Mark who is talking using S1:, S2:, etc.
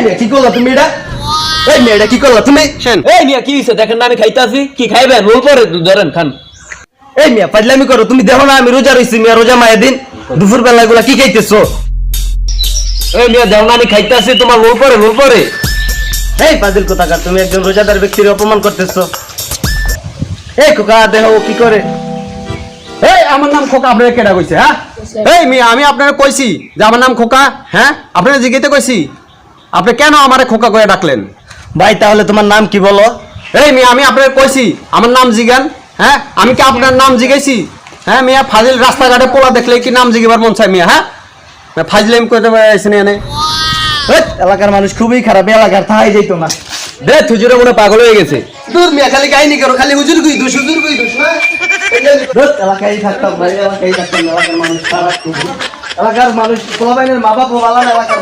S1: মিয়া কি করলা তুমি এটা? এই মিয়া এটা কি করলা তুমি?
S2: এই মিয়া কি হইছে দেখেন না আমি খাইতাছি কি খাইবেন রোল পরে ধরেন খান।
S1: এই মিয়া পাগলামি করো তুমি, দেখো না আমি রোজা রইছি মিয়া, রোজা মায়ের দিন দুপুর বেলা এগুলা কি খাইতেছো?
S2: এই মিয়া দেখো না আমি খাইতাছি তোমার রোল পরে।
S1: এই পাজিল কোথাকার, তুমি একজন রোজাদার ব্যক্তির অপমান করতেছো। এই খোকা দেখো ও কি করে।
S3: এই আমার নাম খোকা, আপনারা কেডা কইছে? হ্যাঁ এই মিয়া আমি আপনারা কইছি যে আমার নাম খোকা? হ্যাঁ আপনারা জিজ্ঞেতে কইছি, আপনি কেন আমারে খোকা করে ডাকলেন?
S1: ভাই তাহলে তোমার নাম কি বলো?
S3: এই মিয়া আমি আপনারা কইছি আমার নাম জিগান। হ্যাঁ আমি কি আপনার নাম জিগাইছি? হ্যাঁ মিয়া ফাজিল রাস্তাঘাটে পোলা দেখলে কি নাম জিগাবার মন চায় মিয়া? হ্যাঁ ফাজলাম কইতে পারছেন এনে।
S1: এই, এলাকার মানুষ খুবই খারাপ, এলাকার থাই যাইতো না।
S2: দে হুজুরে মনে পাগল হয়ে গেছে।
S1: দূর মিয়া খালি কাহিনী করো, খালি হুজুর কই দোষ হুজুর কই দোষ না। দোষ এলাকায় থাকতাম ভাই, এলাকায় থাকতাম, এলাকার মানুষ খারাপ খুব। এলাকার মানুষ পোলাপাইনের মা বাপ ভালো না, এলাকার